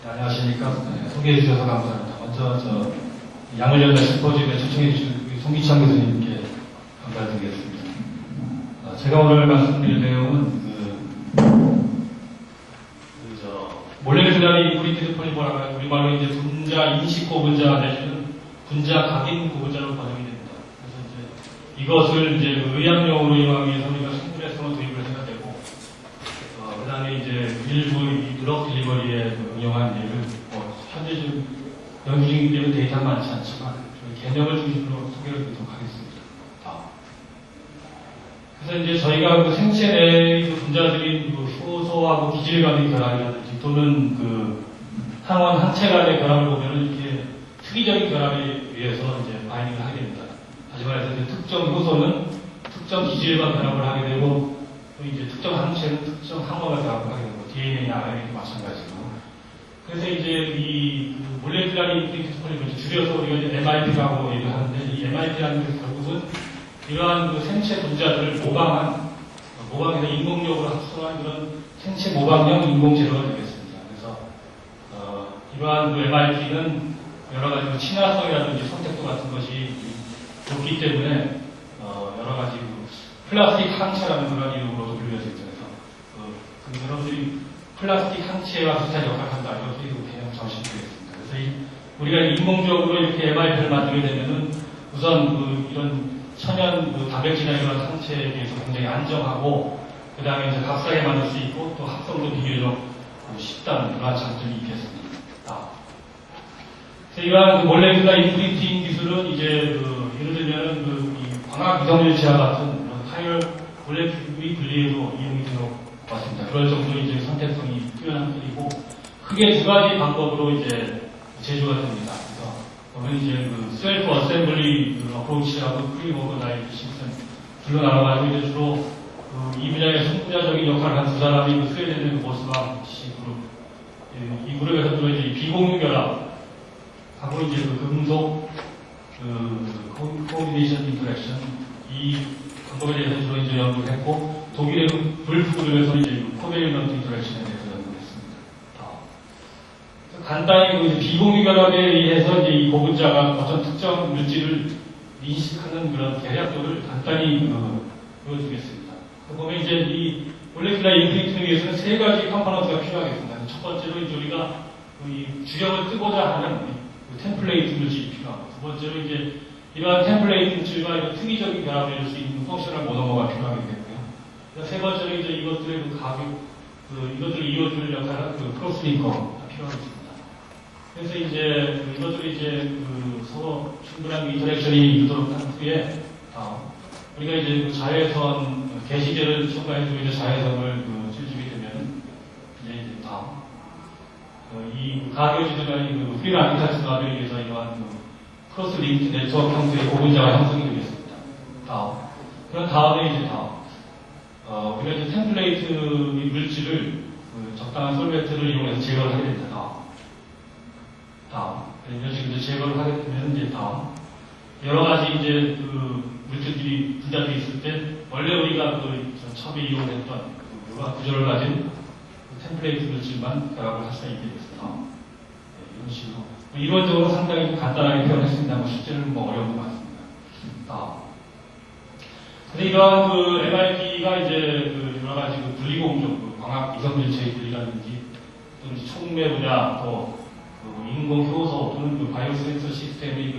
네, 안녕하십니까. 네, 소개해 주셔서 감사합니다. 먼저 약물연대 심포지움에 초청해 주신 송기창 교수님께 감사드리겠습니다. 제가 오늘 말씀드릴 내용은 몰레큐라리 브리티드 폴리머라고 우리말로 이제 분자 인식 고분자 내지는 분자 각인 고분자로 번역이 됩니다. 그래서 이제 이것을 이제 의학용으로 이용하기 위해서 우리가 생물에서는 도입을 해야 되고, 그 다음에 이제 일부 이 드럭 딜리버리에 응용한 예를 현재 좀 연구 중이기 때문에 데이터가 많지 않지만 개념을 중심으로 소개를 드리도록 하겠습니다. 그래서 이제 저희가 그 생체 내의 그 분자들이 효소하고 기질 간의 결합이라든지 또는 그 항원 항체 간의 결합을 보면은 이게 특이적인 결합에 의해서 이제 바이닝을 하게 됩니다. 다시 말해서 이제 특정 효소는 특정 기질과 결합을 하게 되고 또 이제 특정 항체는 특정 항원과 결합을 하게 되고 DNA나 RNA도 마찬가지고. 그래서 이제 이 몰레큘라리 브리티드 폴리머를 줄여서 우리가 이제 MIP라고 얘기를 하는데 이 MIP라는 게 결국은 이러한 그 생체 분자들을 모방해서 인공적으로 합성한 그런 생체 모방형 인공재료가 되겠습니다. 그래서 이러한 그 MIP는 여러 가지 그 친화성이라든지 선택도 같은 것이 좋기 때문에 여러 가지 그 플라스틱 항체라는 그런 이름으로도 불려져 있죠. 그래서 여러분들이 플라스틱 항체와 비슷한 역할을 한다. 이것들이 그 개념 정신되겠습니다. 그래서 우리가 인공적으로 이렇게 MIP를 만들게 되면은 우선 이런 천연 단백질이나 이런 항체에 비해서 굉장히 안정하고, 그 다음에 이제 값싸게 만들 수 있고, 또 합성도 비교적 쉽다는 그런 장점이 있겠습니다. 그래서 이러한 그 몰레큘라 인프린팅 기술은 이제 예를 들면 이 광학 이성일체와 같은 하이어 몰레큘이 분리에도 이용이 되는 것 같습니다. 그럴 정도로 이제 선택성이 뛰어난 편이고, 크게 두 가지 방법으로 이제 제조가 됩니다. 그러면 이제 셀프 어셈블리 어프로치하고 프리모더나이즈 시스템 둘로 나눠가지고 이제 주로 이 분야의 선구자적인 역할을 한 두 사람이 스웨덴의 보스만 씨 그룹, 이 그룹에서 주로 이제 비공유 결합하고 이제 금속 코디네이션 인터랙션 이 방법에 대해서 주로 이제 연구를 했고, 독일의 불프 그룹에서 이제 코베일런트 인터랙션에 대해서 연구를 했습니다. 간단히 그 비공유 결합에 의해서 이제 이 고분자가 어떤 특정 물질을 인식하는 그런 계략도를 간단히 보여주겠습니다. 보면 이제 이 몰레큘라 인프린팅을 위해서는 세 가지 컴포넌트가 필요하겠습니다. 첫 번째로 이제 우리가 이 주력을 뜨고자 하는 템플레이트 물질이 필요하고, 두 번째로 이제 이러한 템플레이트 물질과 이런 특이적인 결합을 이룰 수 있는 펑셔널 모노머가 필요하게 되고요. 세 번째로 이제 이것들의 이것들을 이어줄 역할은 크로스링커가 필요하겠습니다. 그래서 이제 이것들이 이제 서로 충분한 인터랙션이 이루도록 한 후에 우리가 이제 자외선 게시제를 첨가해주고 이제 자외선을 찔주게 되면 이제 이 가교지들의 프리 아키타치드에 의해서 이러한 크로스 링크 네트워크 형태의 고분자가 형성이 되겠습니다. 그런 다음에 이제 우리가 이제 템플레이트 물질을 적당한 솔벤트를 이용해서 제거를 하게 됩니다. 이런 식으로 제거를 하게 되면 이제 여러 가지 이제 물질들이 분자들이 있을 때 원래 우리가 처음에 이용했던 요한 구조를 가진 템플레이트 물질만 결합을 할 수가 있게 됐습니다. 이런 식으로 이론적으로 상당히 좀 간단하게 표현했습니다. 실제로는 어려운 것 같습니다. 근데 이러한 MIP가 이제 여러 가지 분리공정, 광학 이성질체의 분리라든지 또는 촉매 분야 또 인공 효소 또는 바이오 센서 시스템의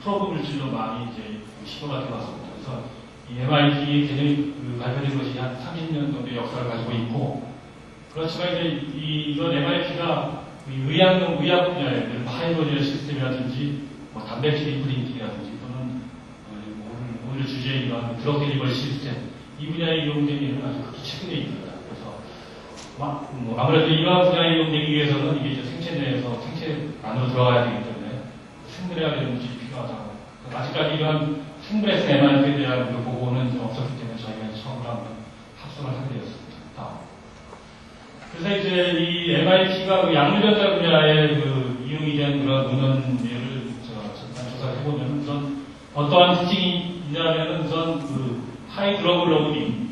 프로브 물질로 많이 이제 시도가 되어왔습니다. 그래서 이 MIT 개념이 발표된 것이 한 30년 정도의 역사를 가지고 있고, 그렇지만 이제 이런 MIT가 의학 분야에 하이브리드 시스템이라든지 단백질 인프린팅이라든지 또는 오늘 주제인 이런 드럭 딜리버리 시스템 이 분야에 이용되기는 아주 극히 최근에 있습니다. 그래서 아무래도 이러한 분야에 이용되기 위해서는 이게 이제 생체 내에서 생체 안으로 들어가야 되기 때문에 생물해야 되는 물질이 필요하다고. 아직까지 이러한 생물에서 MIP에 대한 보고는 없었기 때문에 저희가 처음으로 한번 합성을 하게 되었습니다. 그래서 이제 이 MIP가 약물전자 분야에 이용이 된 그런 논문 예를 잠깐 조사를 해보면 우선 어떠한 특징이 있냐면 우선 하이 드러그 러브링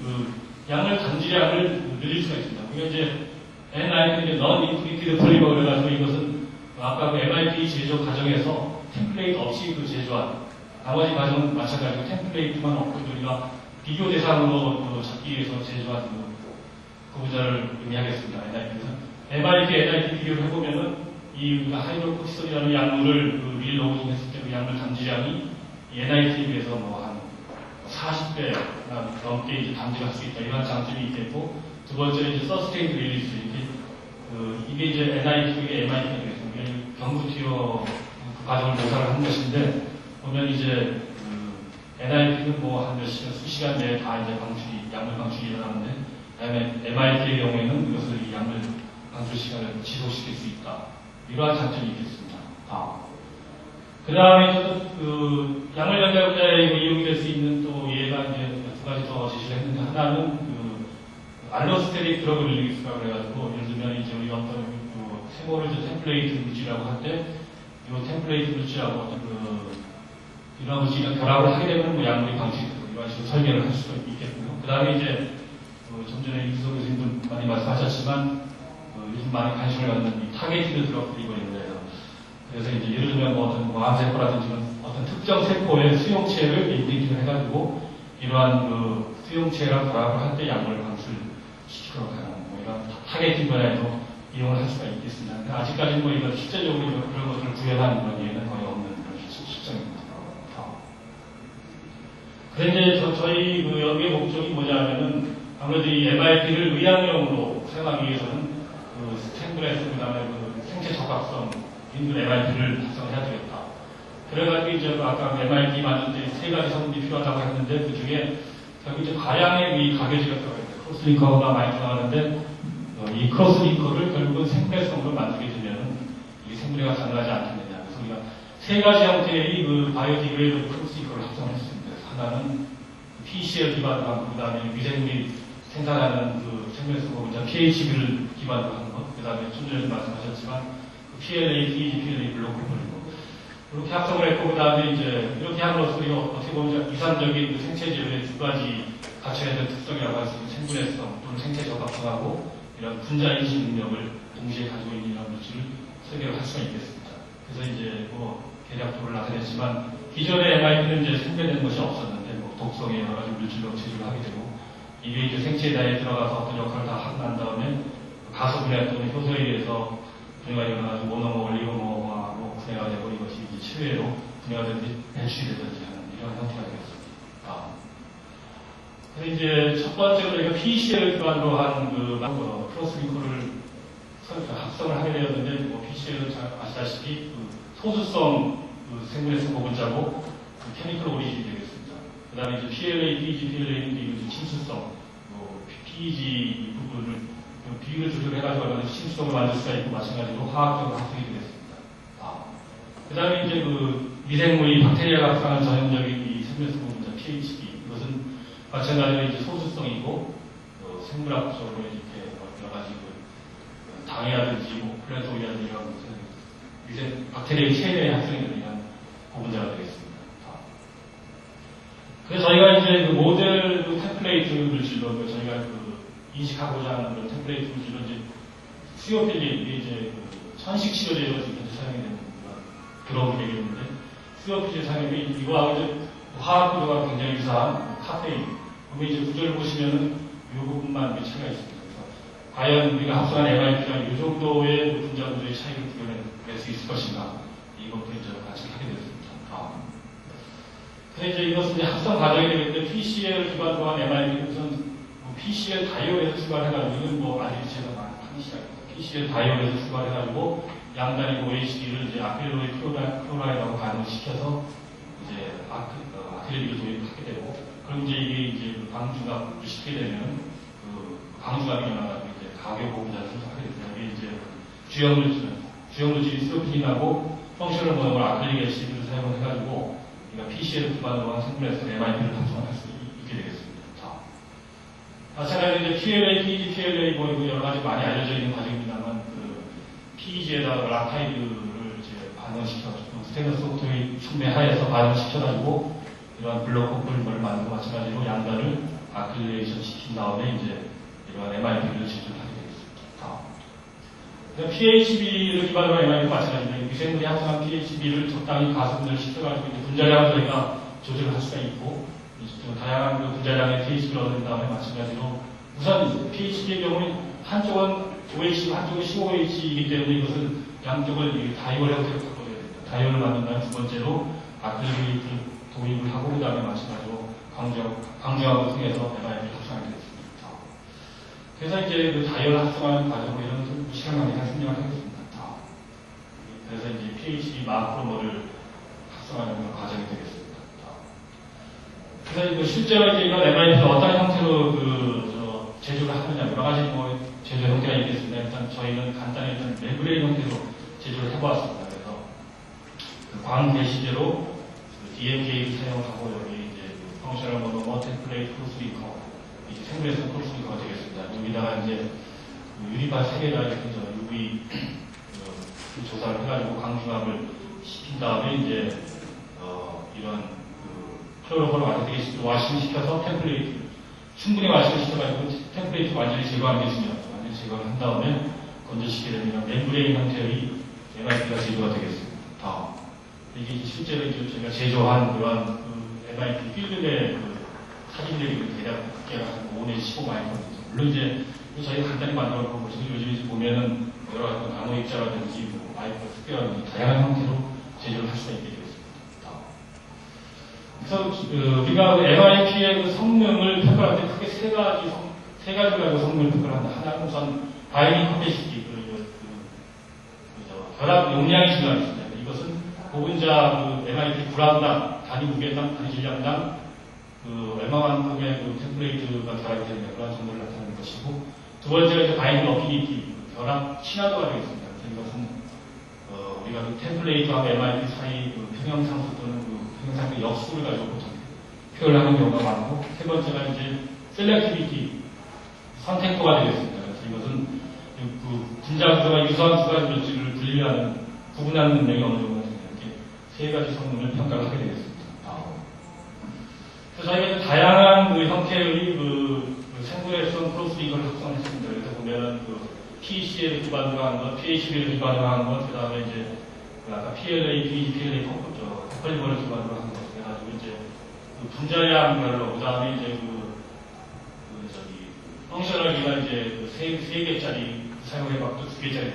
약물 감지량을 늘릴 수가 있습니다. 그게 이제 N90는 이제 non-inflected polymer 그래가지고 이것은 아까 그 MIP 제조 과정에서 템플레이트 없이 그 제조한 나머지 과정은 마찬가지로 템플레이트만 없고 우리가 비교 대상으로 잡기 위해서 제조한 그 분자를 의미하겠습니다. MIP, NIP 비교를 해보면은 이 하이드로코티솔이라는 약물을 그 릴로딩 했을 때 그 약물 담지량이 이 NIT에 비해서 뭐 한 40배나 넘게 이제 담지할 수 있다. 이런 장점이 있겠고, 두 번째는 이제 서스테인드 릴리즈. 이게 이제 NIT에게 MIT가 되겠습니다. 경구티어 그 과정을 모사를 한 것인데, 보면 이제 NIT는 뭐 한 몇 시간, 수시간 내에 다 이제 방출이, 약물 방출이 일어나는데, 그다음에 MIT의 경우에는 이것을 이 약물 방출 시간을 지속시킬 수 있다. 이러한 장점이 있겠습니다. 그 다음에 그 약물 연결 분야에 이용이 될 수 있는 또 예가 이제 두 가지 더 제시를 했는데, 하나는 그 알로스테릭 드러그 릴리스라고 해가지고, 예를 들면 이제 우리가 어떤 그 세모를 이제 템플레이트 물질이라고 할 때, 이 템플레이트 물질하고 어떤 이런 물질이랑 결합을 하게 되면 뭐 약물이 방출되고 이런 식으로 설계를 할 수가 있겠고요. 그 다음에 이제 좀 전에 이수석 교수님도 많이 말씀하셨지만, 요즘 많이 관심을 갖는 이 타겟티드 드러그 릴리버리인데, 그래서 이제 예를 들면 뭐 어떤 암세포라든지 어떤 특정 세포의 수용체를 인딩을 해가지고 이러한 그 수용체랑 결합을 할 때 약물을 방출시키도록 하는 뭐 이런 타겟팅 분야에도 이용을 할 수가 있겠습니다. 근데 아직까지는 뭐 이거 실제적으로 그런 것들을 구현하는 그런 예는 거의 없는 그런 실정입니다. 그런데 저희 그 연구의 목적이 뭐냐면은 아무래도 이 MIP를 의학용으로 사용하기 위해서는 그 스탠드레스 그다음에 그 생체 적합성 인근 MIP를 작성해야 되겠다. 그래가지고 이제 아까 MIP 만드는데 세 가지 성분이 필요하다고 했는데 그 중에 결국 이제 가량의 이 가교지가 들어가 있어요. 크로스링커가 많이 들어가는데 이 크로스링커를 결국은 생물성으로 만들게 되면 이 생물회가 가능하지 않겠느냐. 그래서 우리가 세 가지 형태의 그 바이오디그레이더블 크로스링커를 합성했습니다. 하나는 PCL 기반으로 하고 그 다음에 미생물이 생산하는 그 생물성 분자 pH를 기반으로 하는 것. 그 다음에 좀 전에 말씀하셨지만 PLA, PEG, PLA 블록을 버리고 그렇게 합성을 했고 그 다음에 이제 이렇게 함으로써 우리가 어떻게 보면 이상적인 그 생체제의 두 가지 갖춰야 될 특성이라고 할 수 있는 생분해성 또는 생체 적합성하고 이런 분자 인식 능력을 동시에 가지고 있는 이런 물질을 설계를 할 수가 있겠습니다. 그래서 이제 뭐 계략적으로 나타냈지만 기존의 MIP는 이제 생배된 것이 없었는데 뭐 독성의 여러 가지 물질로 제조를 하게 되고 이게 이제 생체 내에 들어가서 어떤 역할을 다 하고 난 다음에 가소 분해 또는 효소에 의해서 분해가 일어나서 모노머, 올리고머하고 분해가 되고 이것이 이제 치외로 분해가 되든지 배출이 되든지 하는 이런 형태가 되겠습니다. 그래서 이제 첫 번째로 저희가 PCL을 기반으로 한 그 크로스링커를 합성을 하게 되었는데 뭐 PCL은 잘 아시다시피 그 소수성 그 생물에서 고분자고 그 케미컬 오리진이 되겠습니다. 그 다음에 이제 PLA, PEG, PLA는 이제 침수성, PEG 부분을 비율을 조절해가지고 침수성을 만들 수가 있고 마찬가지로 화학적으로 합성이 되겠습니다. 그 다음에 이제 그 미생물이 박테리아가 합성하는 전형적인 이 생물에서 고분자 PHB 이것은 마찬가지로 이제 소수성이고 생물학적으로 이렇게 여러 가지 그 당이라든지 뭐 플랜토이라든지 이런 무슨 박테리아의 체내에 합성이 되는 이런 고분자가 되겠습니다. 그래서 저희가 이제 그 모델 그 템플레이트 물질로 저희가 그 인식하고자 하는 그런 템플레이트 물질로 이제 수요필리 이제 그 천식 치료제로 지금 현재 사용이 되는 그런 얘기였는데 수요필리 사용이 이거하고 이제 화학 구조가 굉장히 유사한 카페인. 그러면 이제 구조를 보시면은 이 부분만 차이가 있습니다. 그래서 과연 우리가 합성한 MIP가 이 정도의 분자 구조의 차이를 구현해낼 수 있을 것인가 이것도 이제 같이 하게 됐습니다. 그래서 이제 이것은 이제 합성 과정이 되겠는데 PCL 기반으로 한 MIP는 우선 PCL 다이올에서 출발해가지고 이건 뭐 아직 제가 많이 시작입니다. PCL 다이올에서 출발해가지고 양단의 OHD를 이제 아크릴로이 클로라이드하고 반응을 시켜서 이제 아크릴리를 도입하게 되고 그럼 이제 방중압을 시키게 되면 그 방중압이 일어나가지고 이제 가교 보험자를 선택하게 됩니다. 이게 이제 주요물질이 스로피닌하고 펑셔널 모노mer 아크릴릭 애시드를 사용을 해가지고 그러니까 PCL 기반으로 한 생물에서 MIP를 합성할 수 있게 되겠습니다. 마찬가지로 이제 PLA, PEG, PLA 뭐 여러 가지 많이 알려져 있는 과정입니다만 그 PEG에다가 락타이드를 이제 반응시켜가지고 스테인러스 소프트웨어 촉매하에서 반응시켜가지고 이러한 블록 폴리머를 만들고 마찬가지로 양단을 아크릴레이션 시킨 다음에 이제 이러한 MIP를 제조하게 되겠습니다. PHB를 기반으로 한 MIP도 마찬가지입니다. 미생물이 합성한 PHB를 적당히 가속을 시켜가지고 분자량을 저희가 조절할 수가 있고, 다양한 그 분자량의 PHB를 얻은 다음에 마찬가지로 우선 PHB의 경우는 한쪽은 OH, 한쪽은 COH이기 때문에 이것을 양쪽을 다이얼 형태로 바꿔야 됩니다. 다이얼을 만든 다음에 두 번째로 아크릴레이트 도입을 하고 그 다음에 마찬가지로 강정학을 통해서 MIP를 합성하게 됐습니다. 그래서 이제 그 다이얼 합성하는 과정을 이런 시간 강의를 설명을 하겠습니다. 그래서 이제 PHB 마크로모를 합성하는 과정이 되겠습니다. 그래서 실제로 이제 이런 MIP를 어떤 형태로 제조를 하느냐, 여러 가지 제조 형태가 있겠습니다. 일단 저희는 간단히 일단 멤브레인 형태로 제조를 해보았습니다. 그래서 그 광대시제로 DMK를 사용하고 여기 이제 펑셔널 모노머 템플레이트 크로스링커, 이제 생물에서 크로스링커가 되겠습니다. 여기다가 이제 유리발 3개가 이렇게 UV 조사를 해가지고 강중압을 시킨 다음에 이제 이런 클로로폼을 완전히 와싱시켜서 템플레이트 충분히 와싱시켜가지고 템플레이트 완전히 제거하는 게 중요합니다. 완전히 제거를 한 다음에 건조시키게 되면 멤브레인 형태의 MIP가 제조가 되겠습니다. 다음 이게 실제로 이제 저희가 제조한 그런 그 MIP 필름의 그 사진들이 대략 두께가 한 5 내지 15 마이크론이죠. 물론 이제 저희가 간단히 만들어 놓고 요즘 이제 보면은 여러 가지 나노 입자라든지 마이크로 스퀘어라든지 다양한 형태로 제조를 할 수가 있게 되겠습니다. 그래서 우리가 MIP의 그 성능을 평가할 때 크게 세 가지가 성능을 평가한다. 하나는 우선 바이닝 커피시티, 결합 용량이 중요하겠습니다. 이것은 고분자 MIP 구람당, 단위 무게당, 단위 질량당 얼마만큼의 템플레이트가 결합이 되느냐 그런 정보를 나타내는 것이고, 두 번째가 이제 바이닝 어피니티, 결합 친화도가 되겠습니다. 그래서 이것은 우리가 템플레이트와 MIP 사이 평형상수 또는 평형상수 역수를 가지고 보통 표현을 하는 경우가 많고, 세 번째가 이제 셀렉티비티, 선택도가 되겠습니다. 그래서 이것은 그 분자수가 유사수가 몇지를 분리하는, 구분하는 능력이 어느 정도 됩니다. 이렇게 세 가지 성능을 평가를 하게 되겠습니다. 그래서 저희가 다양한 그 형태의 생물에서 크로스링커를 합성했습니다. 그래서 보면은 PC를 기반으로 한 것, PHB를 기반으로 한 것, 그 다음에 이제 아까 PLA, PLA 컴플리머를 기반으로 한 것, 그래가지고 이제 분자량별로, 그 다음에 이제 펑셔널기가 이제 3개짜리 사용해봤고, 2개짜리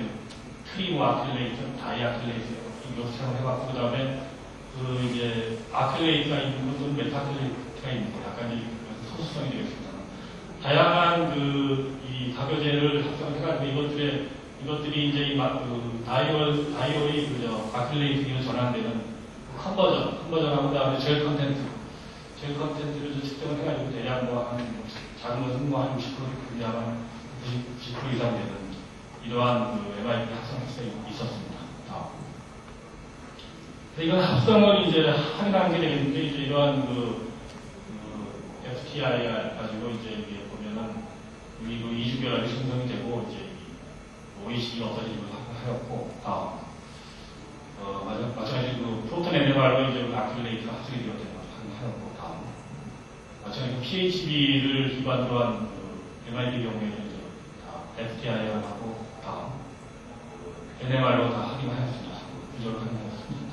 트리모 아크릴레이트, 다이 아크릴레이트 이것을 사용해봤고, 그 다음에 이제 아크릴레이트가 있는 것은 메타아크릴레이트가 있는 거, 약간 이 소수성이 되겠습니다. 다양한 이 가교제를 합성해가지고 이것들이 이제 이 다이올이 아크릴레이트로 전환되는 컨버전하고 그다음에 젤 컨텐츠를 측정을 해가지고 대략 한 작은 것은 한 60% 분야만 90% 이상 되는 이러한 MIP 합성할 수 있었습니다. 이건 합성을 이제 확인하는 게 되겠는데, 이제 이러한 FTIR 가지고 이제 보면은 그리고 이주결합이 생성이 되고 이제 OECD 어떠지를 하였고, 마찬가지로 프로톤 NMR로 이제 아크릴레이트가 합성이 되었고, 마찬가지로 PHB를 기반으로 한 MIP 경우에는 이제 FTIR하고 NMR로 다 확인하였습니다. 구조를 확인하였습니다.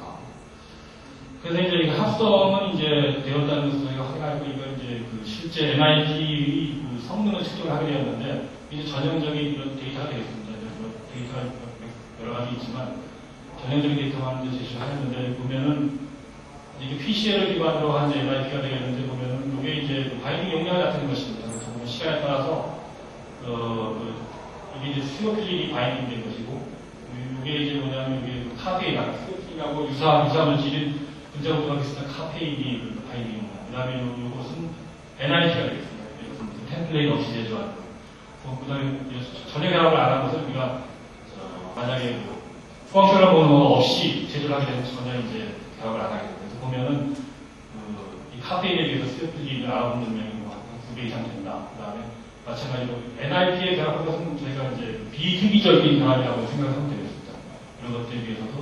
그래서 이제 합성은 이제 되었다는 것을 저희가 확인하고, 이거 이제 실제 MIP의 성능을 측정을 하게 되었는데, 이제 전형적인 이런 데이터가 되겠습니다. 데이터가 여러 가지 있지만, 전형적인 데이터만 이제 제시하였는데, 보면은, 이게 PCL을 기반으로 한 MIP가 되겠는데, 보면은, 이게 이제 바이닝 용량을 나타내는 것입니다. 그래서 보면 시간에 따라서, 이게 이제 수요필름이 바이닝 된 것이고, 이게 이제 뭐냐면, 이게 카페인하고, 수요필름하고 유사물질인 분자구조가 있으면 카페인이 바이닝입니다. 그 다음에 이것은 NIP가 되겠습니다. 이것은 템플레이트 없이 제조하는 거. 그 다음에 전혀 결합을 안 한 것을 우리가 만약에 펑셔널 모노 없이 제조를 하게 되면 전혀 이제 결합을 안 하게 됩니다. 그래서 보면은 이 카페인에 비해서 스테필린을 알아보는 능력이 한 2배 이상 된다. 그 다음에 마찬가지로 NIP에 결합한 것은 저희가 이제 비특이적인 결합이라고 생각하면 되겠습니다. 이런 것들에 비해서도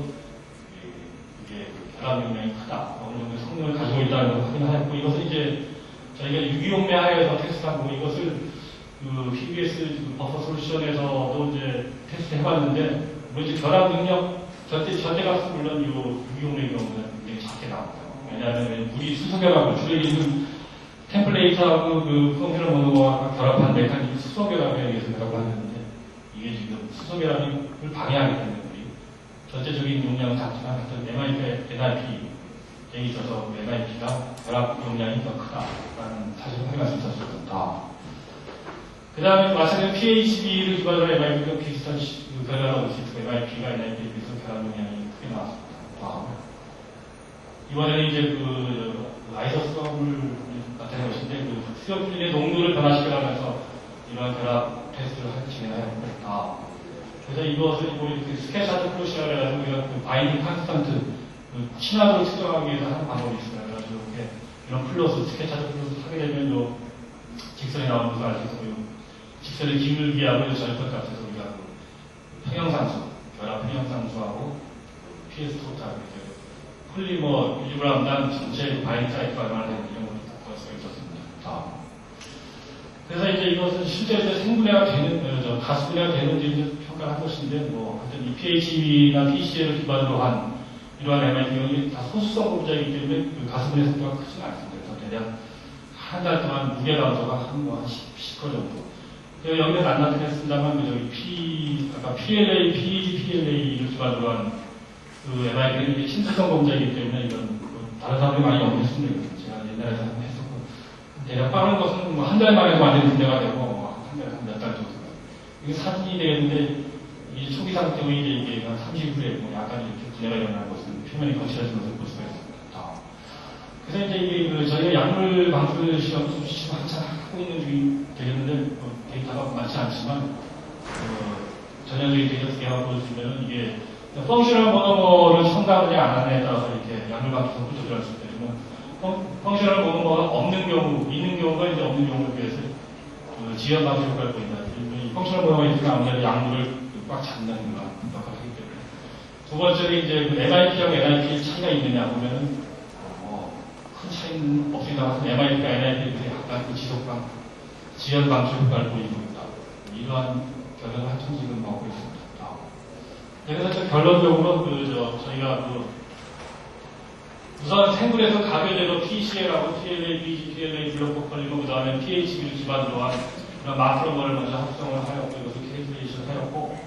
이게 결합 능력이 크다. 어느 정도의 성능을 가지고 있다는 걸 확인하였고, 이것을 이제 저희가 유기용매하에서 테스트하고, 이것을 그 PBS 버퍼 솔루션에서도 이제 테스트 해봤는데, 뭐 이제 결합 능력, 절대값은 물론 이 유기용의 경우는 굉장히 작게 나옵니다. 왜냐하면 물이 수소결합을 주로 있는 템플레이트하고 그 컴퓨터 모노와 결합한 메커니즘 수소결합에 의해서 결합하는데, 이게 지금 수소결합을 방해하기 때문에 전체적인 용량은 작지만 하여튼 NIP에 있어서 NIP가 결합 용량이 더 크다라는 사실을 확인할 수 있었습니다. 그 다음에 마찬가지로 PHB를 기반으로 MIP가 비슷한 결과가 올수 있고 MIP가 NIP에 비해서 결합 용량이 크게 나왔습니다. 이번에는 이제 그 아이소스업을 나타낸 것인데 그 수용필의 농도를 변화시켜가면서 이러한 결합 테스트를 진행하였습니다. 그래서 이것을 스케차드 플로시라고 해가지고 우리가 그 바인딩 컨스턴트, 그 친화도를 측정하기 위해서 하는 방법이 있어요. 그래가지고 이렇게 이런 플러스, 스케차드 플러스 하게 되면 요 직선이 나오는 것을 알 수 있고, 직선의 기울기하고 절편 값에서 우리가 그 평형상수, 결합 평형상수하고 PS 토탈, 폴리머 1g당 전체 바인딩 사이즈가 얼마나 되는지 이런 걸 볼 수가 있었습니다. 그래서 이제 이것은 실제로 생분해가 되는, 가수분해가 되는지 평가를 한 것인데, 뭐, 하여튼 이 PHB나 PCL을 기반으로 한 이러한 MIT 다 소수성 분자이기 때문에 그 가수분해 속도가 크지는 않습니다. 그래서 대략 한 달 동안 무게 감소가 한 10% 정도. 여기는 안 나타냈습니다만, 아까 PLA, PEG, PLA를 기반으로 한 그 MIT는 침투성 분자이기 때문에 이건 다른 사람들이 많이 연구했습니다. 제가 옛날에 했었고. 대략 빠른 것은 뭐 한 달 만에 완전히 분해가 되고, 몇 달 정도. 이게 사진이 되는데, 이 초기 상태의 이게 한 30분에 뭐 약간 이렇게 분해가 일어나는 것은 표면이 거칠어진 것을 볼 수가 있습니다. 그래서 이제 이게 저희가 약물 방출 시험 한참 하고 있는 중이 되겠는데, 데이터가 많지 않지만, 전형적인 데이터 개발 보여주시면 이게 펑셔널 모노머를 첨가하느냐 안 하느냐에 따라서 이렇게 약물 방출을 조절할 수 있거든요. 펑셔널 모노머가 없는 경우, 있는 경우가 이제 없는 경우에 비해서 지연 방출 효과를 보인다. 펑셔널 모노머가 있으면 아무래도 약물을 꽉 잡는 역할을 하기 때문에. 두 번째는 이제 그 MIP하고 NIP의 차이가 있느냐 보면은, 큰 차이는 없습니다. MIP가 NIP에 비해 약간 그 지속방, 지연 방출 효과를 보이고 있다. 이러한 결론을 한참 지금 나오고 있습니다. 그래서 결론적으로 저희가 우선 생물에서 가변제로 PCL하고 PLA, BG, PLA 블록 걸리고 그 다음에 PHB를 기반으로 한 그런 마크로머를 먼저 합성을 하였고 이것을 캐리브레이션 하였고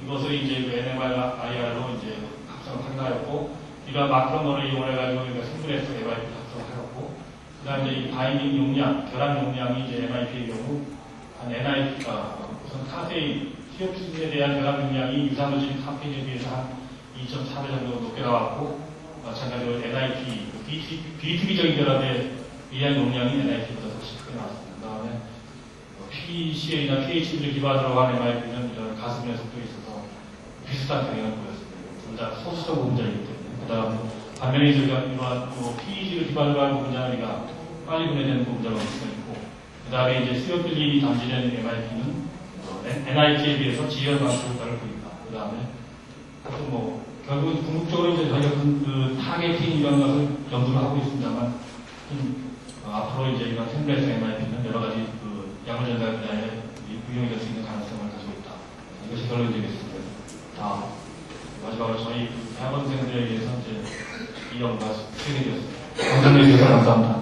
이것을 이제 그 NMR-IR로 이제 합성을 하였고 이러한 마크로머를 이용해가지고 생물에서 MIP를 합성하였고 그 다음에 이제 이 바인딩 용량, 결합 용량이 이제 MIP의 경우 한 NIP가 우선 카페인 CO2에 대한 결합 용량이 유산물질 카페인에 비해서 한 2.4배 정도 높게 나왔고, 마찬가지로 NIP, B2B적인 결합에 의한 용량이 NIP보다 훨씬 크게 나왔습니다. 그 다음에 PCA나 PHB를 기반으로 한 MIP는 이런 가슴의 속도에 있어서 비슷한 경향을 보였습니다. 둘 다 소수적 분자이기 때문에. 그 다음에 반면에 저희가 이러한 PEG를 기반으로 한 분자가 빨리 분해되는 분자가 있고, 그 다음에 이제 수용필이 담지된 MIP는 NIP에 비해서 지연 방출 효과를 보인다. 그 다음에, 결국 궁극적으로 이제 저희가 그 타겟팅 이런 것을 연구를 하고 있습니다만, 앞으로 이제 이런 템플레이트 MIP는 여러 가지 그 약물 전달 분야에 유용이 될 수 있는 가능성을 가지고 있다. 이것이 결론이 되겠습니다. 다음. 마지막으로 저희 대학원생들에 의해서 이제 이 연구가 진행되었습니다. 감사합니다. 감사합니다.